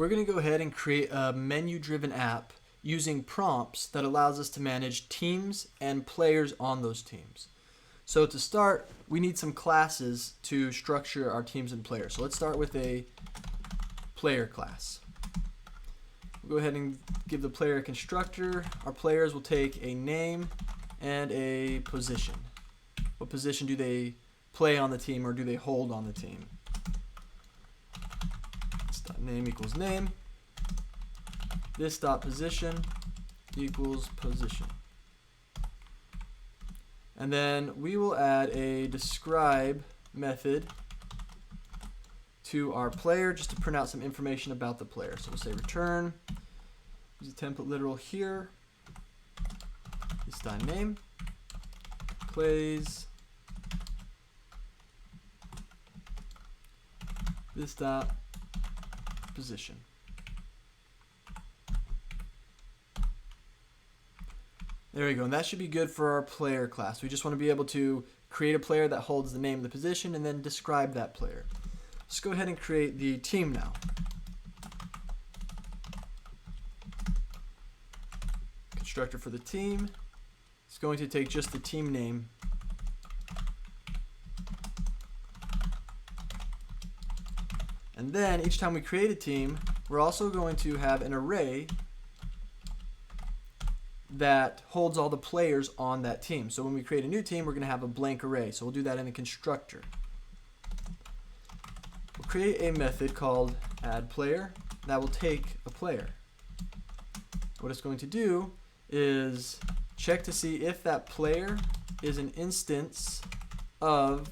we're going to go ahead and create a menu-driven app using prompts that allows us to manage teams and players on those teams. So to start, we need some classes to structure our teams and players. So let's start with a player class. We'll go ahead and give the player a constructor. Our players will take a name and a position. What position do they play on the team, or do they hold on the team? Name equals name. This dot position equals position. And then we will add a describe method to our player just to print out some information about the player. So we'll say return, use a template literal here, this dot name, plays, this dot position. There we go, and that should be good for our player class. We just want to be able to create a player that holds the name of the position and then describe that player. Let's go ahead and create the team now. Constructor for the team. It's going to take just the team name. And then each time we create a team, we're also going to have an array that holds all the players on that team. So when we create a new team, we're going to have a blank array. So we'll do that in the constructor. We'll create a method called addPlayer that will take a player. What it's going to do is check to see if that player is an instance of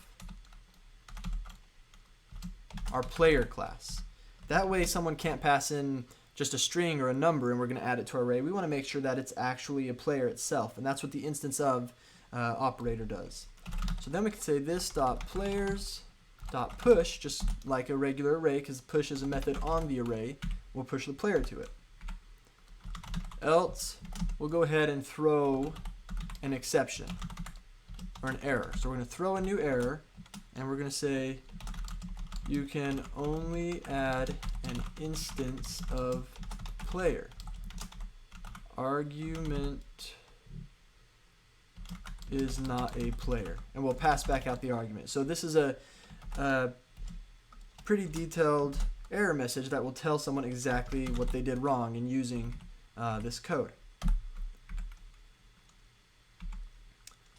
our player class. That way someone can't pass in just a string or a number and we're going to add it to our array. We want to make sure that it's actually a player itself, and that's what the instance of operator does. So then we can say this dot players dot push, just like a regular array, because push is a method on the array. We'll push the player to it. Else we'll go ahead and throw an exception or an error. So we're going to throw a new error and we're going to say you can only add an instance of player. Argument is not a player. And we'll pass back out the argument. So this is a pretty detailed error message that will tell someone exactly what they did wrong in using this code.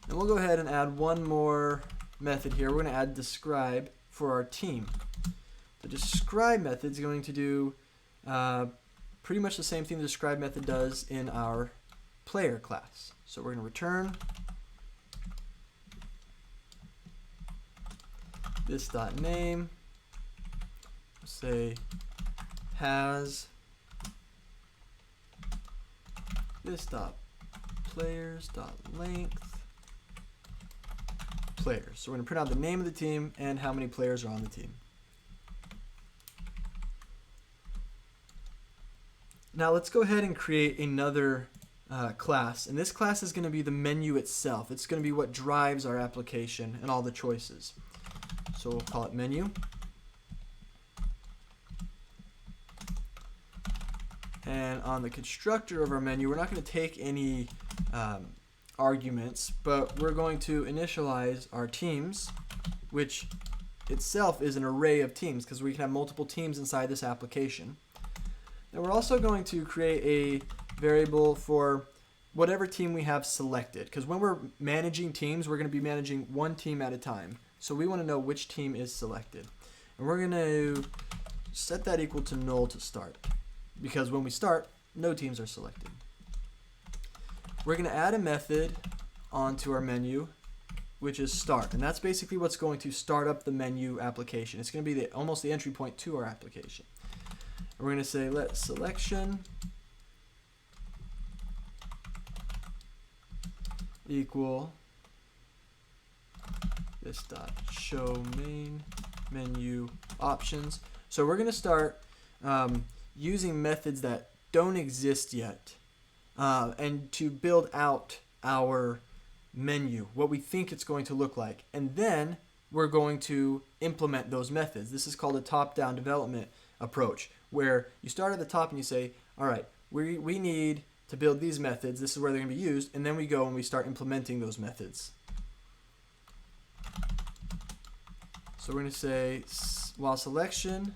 And we'll go ahead and add one more method here. We're going to add describe for our team. The describe method is going to do pretty much the same thing the describe method does in our player class. So we're going to return this dot name, say has this dot players dot length players. So we're going to print out the name of the team and how many players are on the team. Now let's go ahead and create another class, and this class is going to be the menu itself. It's going to be what drives our application and all the choices. So we'll call it menu. And on the constructor of our menu, we're not going to take any arguments, but we're going to initialize our teams, which itself is an array of teams because we can have multiple teams inside this application. And we're also going to create a variable for whatever team we have selected, because when we're managing teams, we're going to be managing one team at a time. So we want to know which team is selected. And we're going to set that equal to null to start, because when we start, no teams are selected. We're going to add a method onto our menu, which is start, and that's basically what's going to start up the menu application. It's going to be almost the entry point to our application. And we're going to say let selection equal this dot show main menu options. So we're going to start using methods that don't exist yet, and to build out our menu, what we think it's going to look like, and then we're going to implement those methods. This is called a top-down development approach, where you start at the top and you say, all right, we need to build these methods. This is where they're going to be used. And then we go and we start implementing those methods. So we're going to say while selection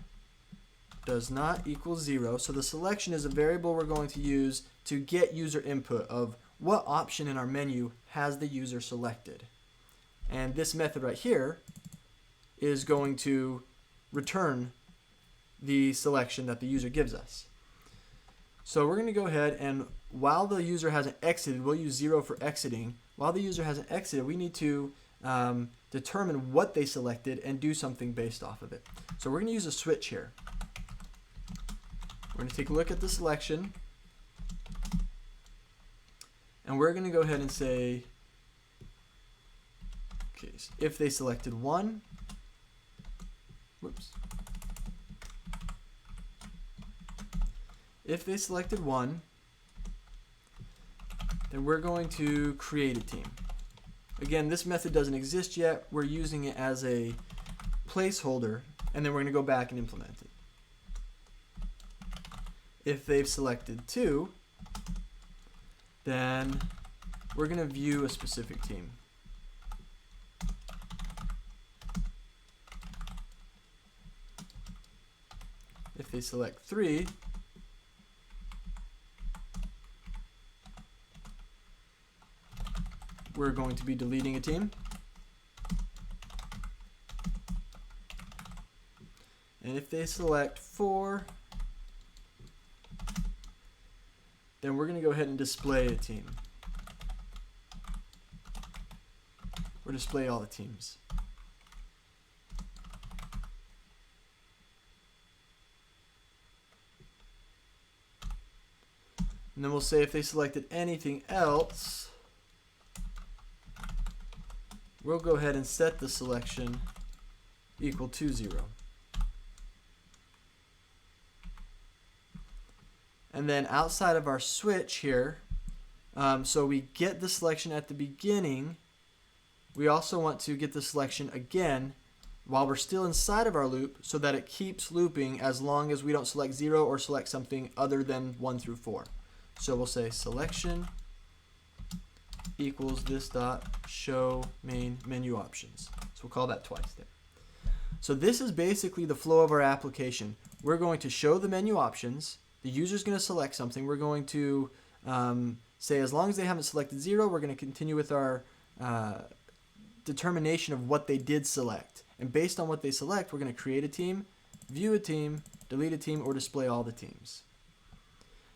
does not equal 0. So the selection is a variable we're going to use to get user input of what option in our menu has the user selected. And this method right here is going to return the selection that the user gives us. So we're going to go ahead and while the user hasn't exited, we'll use 0 for exiting. While the user hasn't exited, we need to determine what they selected and do something based off of it. So we're going to use a switch here. We're going to take a look at the selection, and we're going to go ahead and say, okay, so if they selected 1, whoops. If they selected 1, then we're going to create a team. Again, this method doesn't exist yet. We're using it as a placeholder, and then we're going to go back and implement it. If they've selected 2, then we're going to view a specific team. If they select 3, we're going to be deleting a team. And if they select 4, then we're going to go ahead and display a team. Or display all the teams. And then we'll say if they selected anything else, we'll go ahead and set the selection equal to 0. And then outside of our switch here, so we get the selection at the beginning, we also want to get the selection again while we're still inside of our loop so that it keeps looping as long as we don't select 0 or select something other than 1 through 4. So we'll say selection equals this dot show main menu options. So we'll call that twice there. So this is basically the flow of our application. We're going to show the menu options. The user's going to select something. We're going to say as long as they haven't selected 0, we're going to continue with our determination of what they did select. And based on what they select, we're going to create a team, view a team, delete a team, or display all the teams.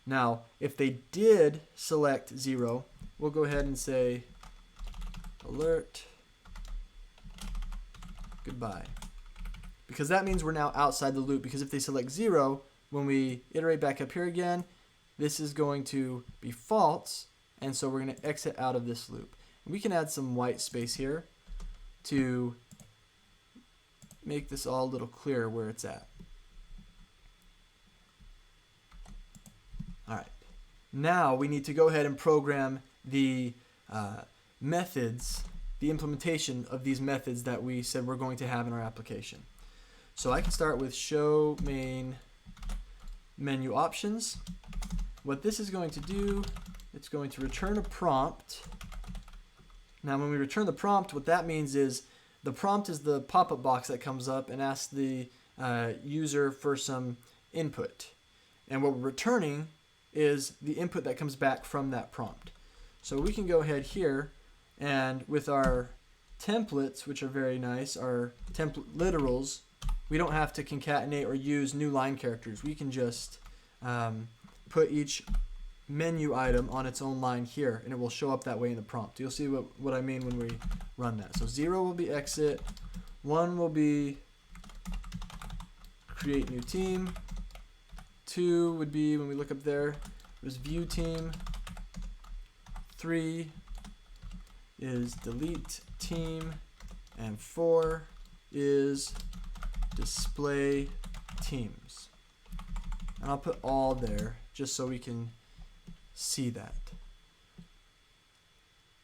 Now, if they did select 0, we'll go ahead and say alert goodbye. Because that means we're now outside the loop. Because if they select 0, when we iterate back up here again, this is going to be false. And so we're going to exit out of this loop. And we can add some white space here to make this all a little clearer where it's at. All right. Now we need to go ahead and program the methods, the implementation of these methods that we said we're going to have in our application. So I can start with show main menu options. What this is going to do, it's going to return a prompt. Now when we return the prompt, what that means is the prompt is the pop-up box that comes up and asks the user for some input. And what we're returning is the input that comes back from that prompt. So we can go ahead here and with our templates, which are very nice, our template literals, we don't have to concatenate or use new line characters. We can just put each menu item on its own line here, and it will show up that way in the prompt. You'll see what I mean when we run that. So 0 will be exit, 1 will be create new team, 2 would be, when we look up there, was view team, 3 is delete team, and 4 is display teams. And I'll put all there just so we can see that.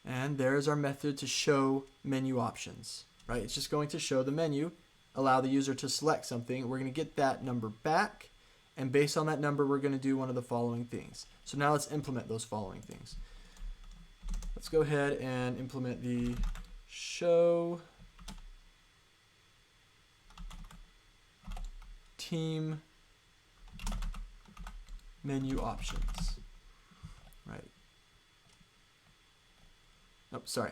And there's our method to show menu options, right? It's just going to show the menu allow the user to select something. We're going to get that number back, and based on that number, we're going to do one of the following things. So now let's implement those following things. Let's go ahead and implement the show team menu options. Right. Oh, sorry.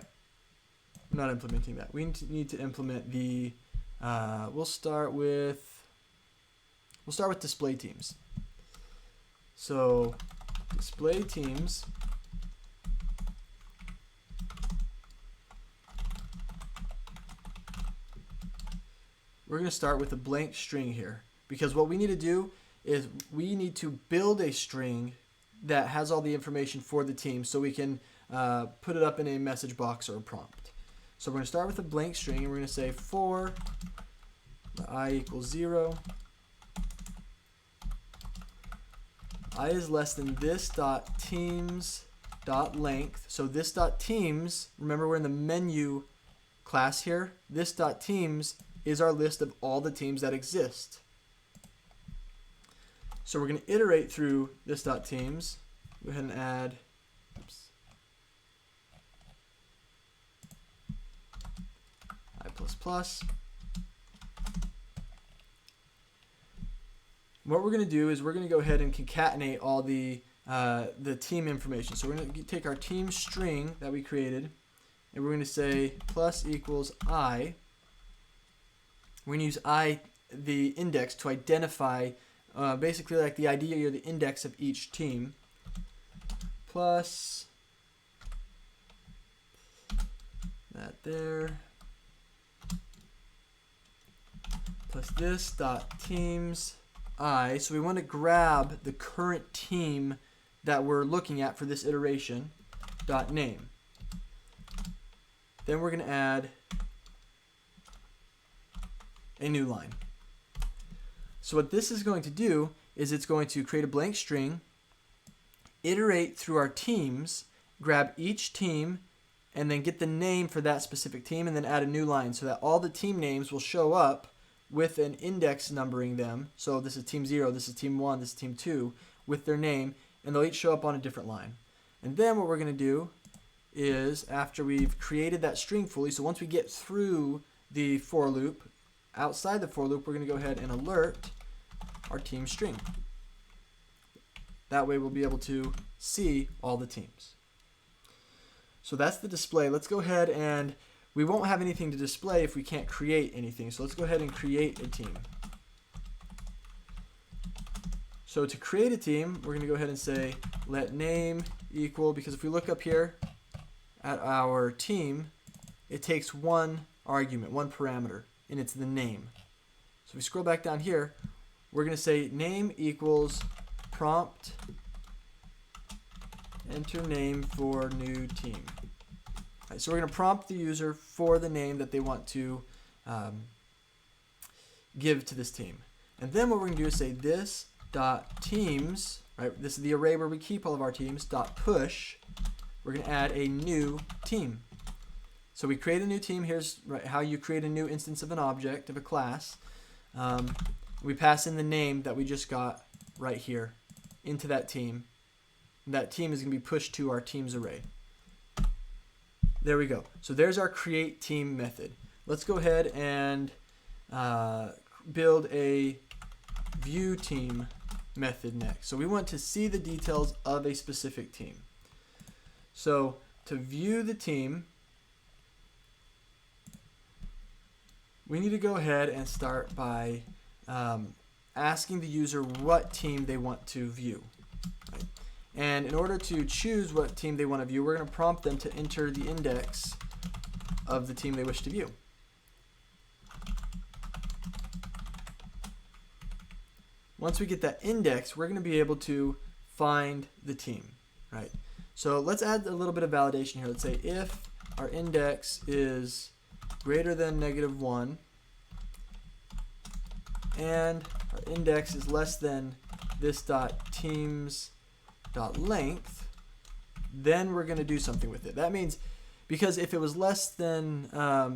I'm not implementing that. We need to implement the we'll start with display teams. So display teams we're going to start with a blank string here, because what we need to do is we need to build a string that has all the information for the team so we can put it up in a message box or a prompt. So we're going to start with a blank string, and we're going to say for I equals 0, I is less than this dot teams dot length. So this dot teams, remember we're in the menu class here. This dot teams is our list of all the teams that exist. So we're going to iterate through this dot teams. Go ahead and add I++. What we're going to do is we're going to go ahead and concatenate all the team information. So we're going to take our team string that we created, and we're going to say plus equals I. We're going to use I, the index, to identify basically like the ID or the index of each team, plus that there, plus this dot teams I. So we want to grab the current team that we're looking at for this iteration, dot name. Then we're going to add a new line. So what this is going to do is it's going to create a blank string, iterate through our teams, grab each team, and then get the name for that specific team, and then add a new line so that all the team names will show up with an index numbering them. So this is team 0, this is team 1, this is team 2, with their name, and they'll each show up on a different line. And then what we're going to do is, after we've created that string fully, so once we get through the for loop, outside the for loop, we're going to go ahead and alert our team string. That way we'll be able to see all the teams. So that's the display. Let's go ahead, and we won't have anything to display if we can't create anything. So let's go ahead and create a team. So to create a team, we're going to go ahead and say let name equal, because if we look up here at our team, it takes one argument, one parameter, and it's the name. So if we scroll back down here, we're going to say name equals prompt enter name for new team. Right, so we're going to prompt the user for the name that they want to give to this team. And then what we're going to do is say this dot teams, right? This is the array where we keep all of our teams, dot push. We're going to add a new team. So we create a new team. Here's how you create a new instance of an object, of a class. We pass in the name that we just got right here into that team. And that team is going to be pushed to our teams array. There we go. So there's our create team method. Let's go ahead and build a view team method next. So we want to see the details of a specific team. So to view the team, we need to go ahead and start by asking the user what team they want to view. Right? And in order to choose what team they want to view, we're going to prompt them to enter the index of the team they wish to view. Once we get that index, we're going to be able to find the team. Right? So let's add a little bit of validation here. Let's say if our index is greater than -1 and our index is less than this dot teams dot length, then we're going to do something with it. That means, because if it was less than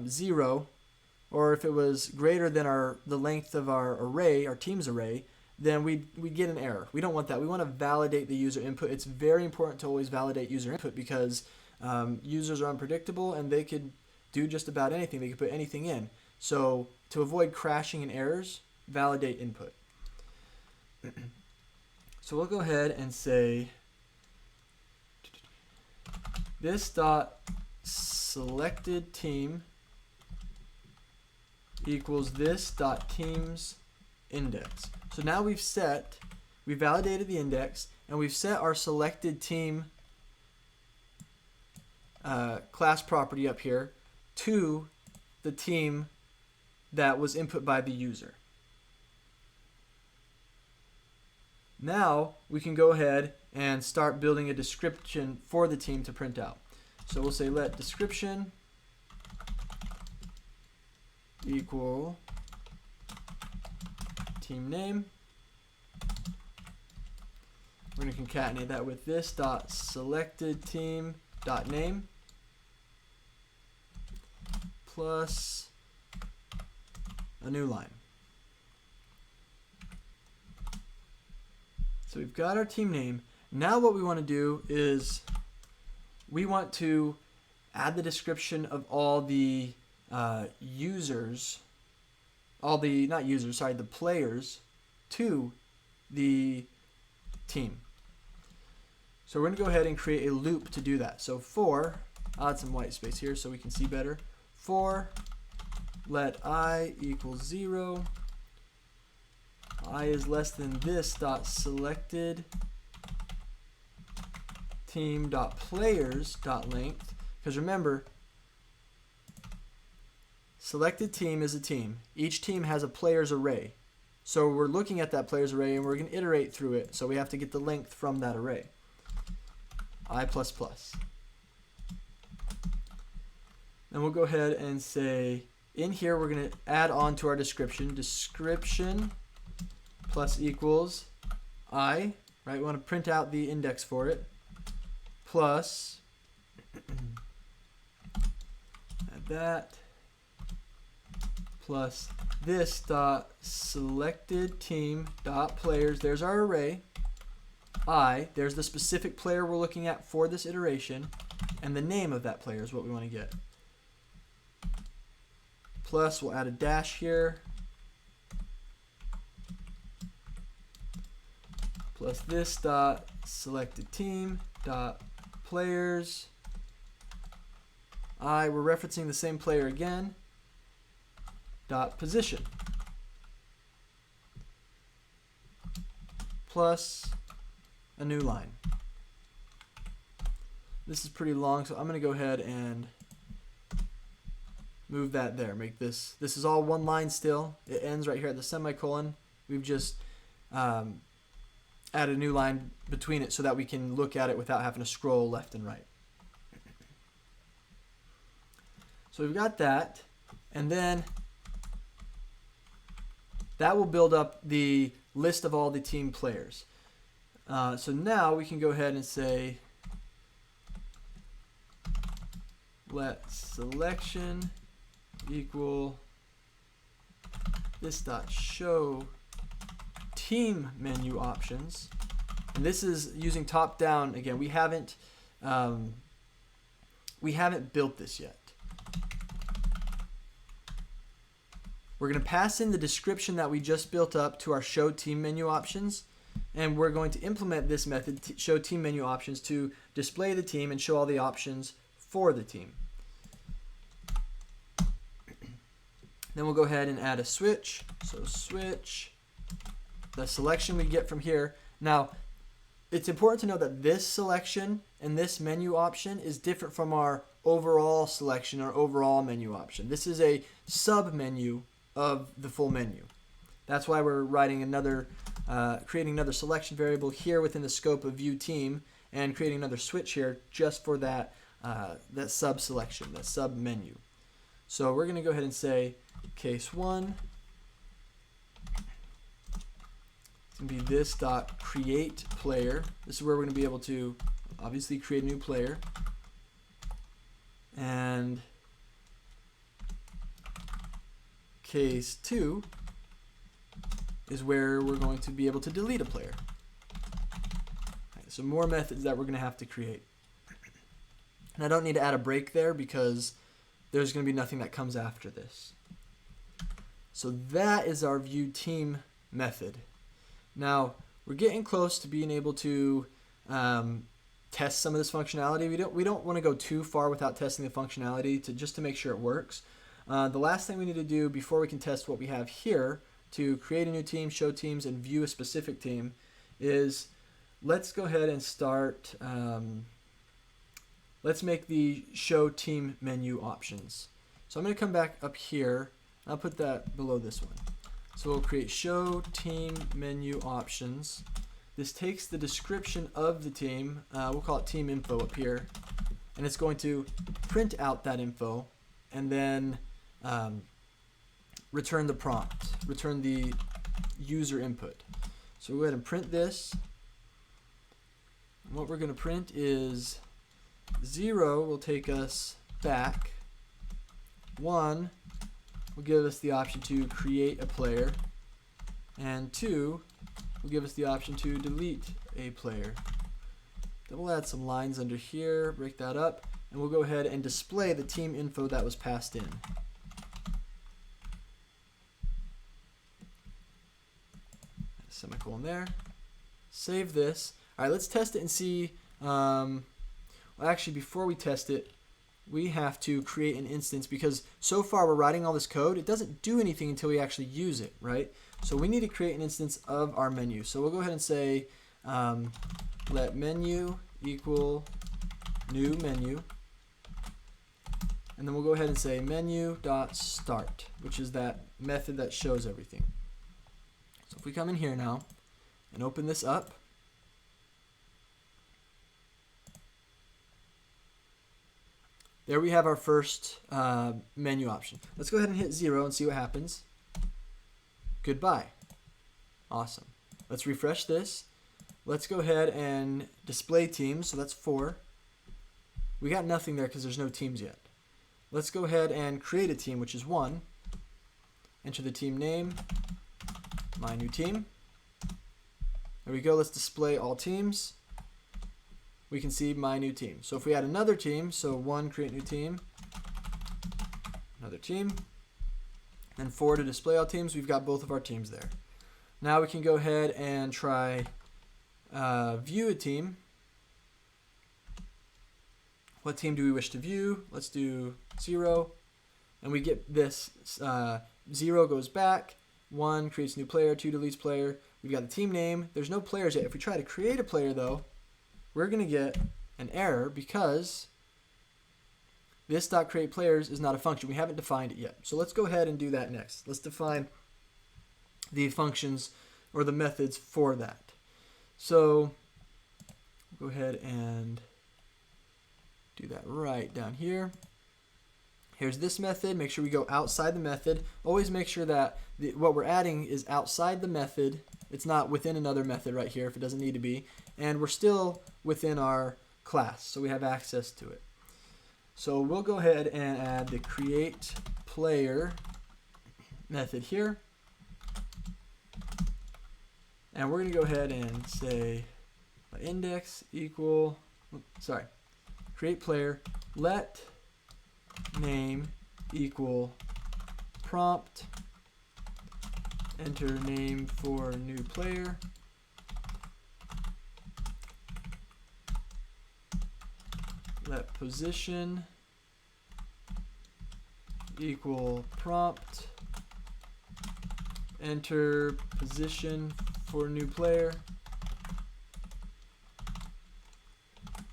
0, or if it was greater than the length of our array, our team's array, then we get an error. We don't want that. We want to validate the user input. It's very important to always validate user input because users are unpredictable and they could do just about anything. They could put anything in. So to avoid crashing and errors, validate input. So we'll go ahead and say this dot selected team equals this dot teams index. So now we validated the index, and we've set our selected team class property up here to the team that was input by the user. Now we can go ahead and start building a description for the team to print out. So we'll say let description equal team name. We're going to concatenate that with this dot selected team dot name plus a new line. So we've got our team name. Now what we want to do is we want to add the description of all the users, the players to the team. So we're going to go ahead and create a loop to do that. So I'll add some white space here so we can see better. For let I equal 0, I is less than this dot selected team dot players dot length, because remember, selected team is a team. Each team has a players array. So we're looking at that players array and we're going to iterate through it. So we have to get the length from that array. I++. Then we'll go ahead and say, in here we're going to add on to our description. Description plus equals I, right? We want to print out the index for it. Plus, add that. Plus this dot selected team dot players. There's our array. I, there's the specific player we're looking at for this iteration, and the name of that player is what we want to get. Plus, we'll add a dash here. Plus this dot selected team dot players. We're referencing the same player again. Dot position. Plus a new line. This is pretty long, so I'm going to go ahead and move that there. Make this is all one line still. It ends right here at the semicolon. We've just added a new line between it so that we can look at it without having to scroll left and right. So we've got that, and then that will build up the list of all the team players. So now we can go ahead and say let selection equal this dot show team menu options, and this is using top down again. We haven't built this yet. We're going to pass in the description that we just built up to our show team menu options, and we're going to implement this method, show team menu options, to display the team and show all the options for the team. Then we'll go ahead and add a switch. So switch the selection we get from here. Now, it's important to know that this selection and this menu option is different from our overall selection or overall menu option. This is a sub-menu of the full menu. That's why we're writing creating another selection variable here within the scope of view team, and creating another switch here just for that sub selection, that sub menu. So we're going to go ahead and say case 1. It's going to be this dot create player. This is where we're going to be able to obviously create a new player. And case 2 is where we're going to be able to delete a player. So more methods that we're going to have to create. And I don't need to add a break there because there's going to be nothing that comes after this. So that is our view team method. Now we're getting close to being able to test some of this functionality. We don't want to go too far without testing the functionality just to make sure it works. The last thing we need to do before we can test what we have here to create a new team, show teams, and view a specific team is let's go ahead and start. Let's make the show team menu options. So I'm going to come back up here. I'll put that below this one. So we'll create show team menu options. This takes the description of the team. We'll call it team info up here. And it's going to print out that info and then return the prompt, return the user input. So we'll go ahead and print this. And what we're going to print is 0 will take us back. 1 will give us the option to create a player. And 2 will give us the option to delete a player. Then we'll add some lines under here, break that up, and we'll go ahead and display the team info that was passed in. Semicolon there. Save this. All right, let's test it and see. Well, actually, before we test it, we have to create an instance because so far we're writing all this code. It doesn't do anything until we actually use it, right? So we need to create an instance of our menu. So we'll go ahead and say let menu equal new menu. And then we'll go ahead and say menu.start, which is that method that shows everything. So if we come in here now and open this up, there we have our first menu option. Let's go ahead and hit 0 and see what happens. Goodbye. Awesome. Let's refresh this. Let's go ahead and display teams. So that's 4. We got nothing there because there's no teams yet. Let's go ahead and create a team, which is 1. Enter the team name, my new team. There we go. Let's display all teams. We can see my new team. So if we add another team, so 1, create new team, another team, and 4 to display all teams, we've got both of our teams there. Now we can go ahead and try view a team. What team do we wish to view? Let's do 0. And we get this 0 goes back, 1 creates new player, 2 deletes player. We've got the team name. There's no players yet. If we try to create a player though, we're going to get an error because this .createPlayers is not a function. We haven't defined it yet. So let's go ahead and do that next. Let's define the functions or the methods for that. So go ahead and do that right down here. Here's this method. Make sure we go outside the method. Always make sure that what we're adding is outside the method. It's not within another method right here if it doesn't need to be. And we're still within our class, so we have access to it. So we'll go ahead and add the create player method here. And we're going to go ahead and say index equal, create player, let name equal prompt, enter name for new player, let position equal prompt, enter position for new player.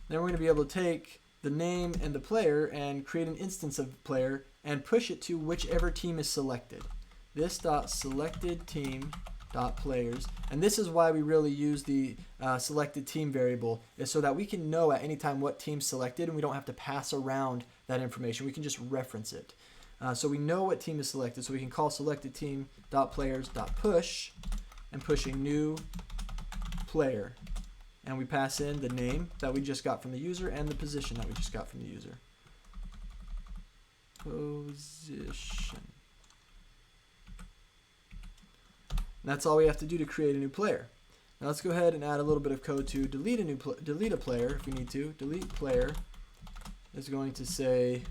Then we're going to be able to take the name and the player and create an instance of the player and push it to whichever team is selected. This selected team players, and this is why we really use the selected team variable, is so that we can know at any time what team selected and we don't have to pass around that information. We can just reference it. So we know what team is selected, so we can call selected team players push and push a new player. And we pass in the name that we just got from the user and the position that we just got from the user. Position. And that's all we have to do to create a new player. Now let's go ahead and add a little bit of code to delete a player if we need to. Delete player is going to say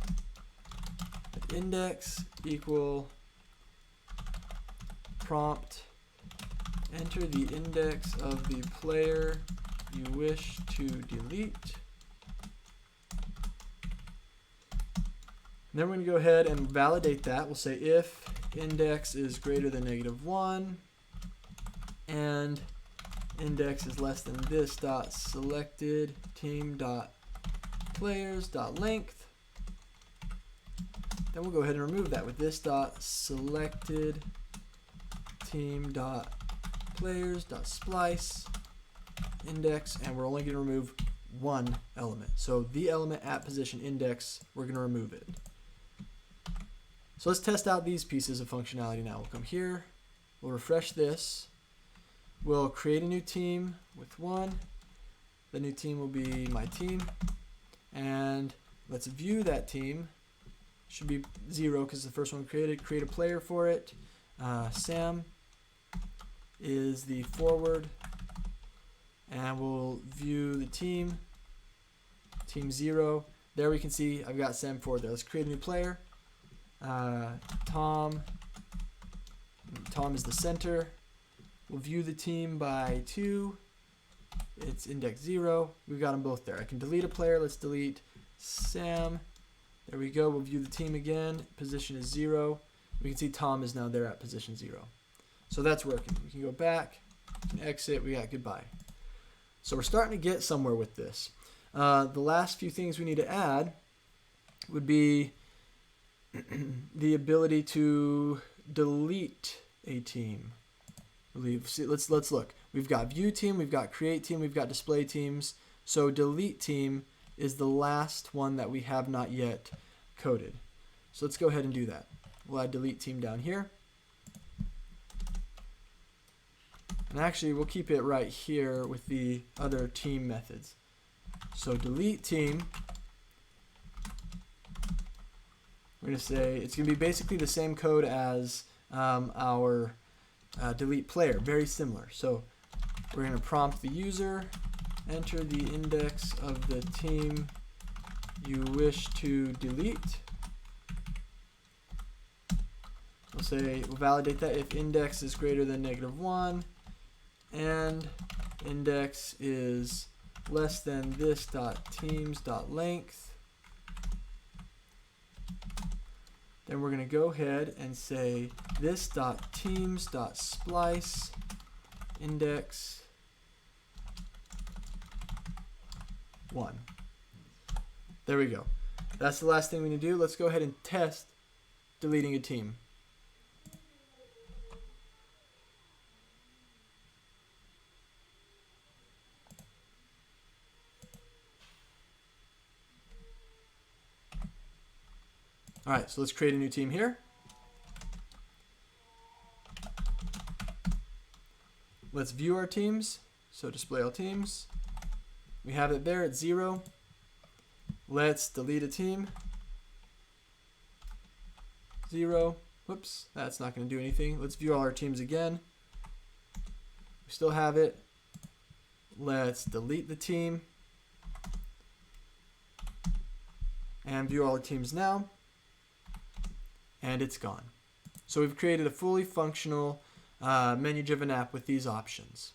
index equal prompt, enter the index of the player you wish to delete. And then we're going to go ahead and validate that. We'll say if index is greater than -1 and index is less than this dot selected team dot players dot length. Then we'll go ahead and remove that with this dot selected team dot players dot splice index, and we're only going to remove one element. So the element at position index, we're going to remove it. So let's test out these pieces of functionality now. We'll come here, we'll refresh this, we'll create a new team with 1. The new team will be my team, and let's view that team. Should be 0 because the first one created. Create a player for it. Sam is the forward, and we'll view the team. Team 0. There we can see I've got Sam forward there. Let's create a new player. Tom is the center. We'll view the team by 2. It's index 0. We've got them both there. I can delete a player. Let's delete Sam. There we go. We'll view the team again. Position is 0. We can see Tom is now there at position 0. So that's working. We can go back, we can exit. We got goodbye. So we're starting to get somewhere with this. The last few things we need to add would be the ability to delete a team. Let's look. We've got view team, we've got create team, we've got display teams. So delete team is the last one that we have not yet coded. So let's go ahead and do that. We'll add delete team down here. And actually we'll keep it right here with the other team methods. So delete team, we're going to say it's going to be basically the same code as our delete player, very similar. So we're going to prompt the user, enter the index of the team you wish to delete. We'll validate that if index is greater than -1 and index is less than this dot teams dot length. Then we're going to go ahead and say this dot teams dot splice index 1. There we go. That's the last thing we need to do. Let's go ahead and test deleting a team. Alright, so let's create a new team here. Let's view our teams. So display all teams. We have it there at 0. Let's delete a team. 0. Whoops, that's not going to do anything. Let's view all our teams again. We still have it. Let's delete the team. And view all our teams now. And it's gone. So we've created a fully functional menu-driven app with these options.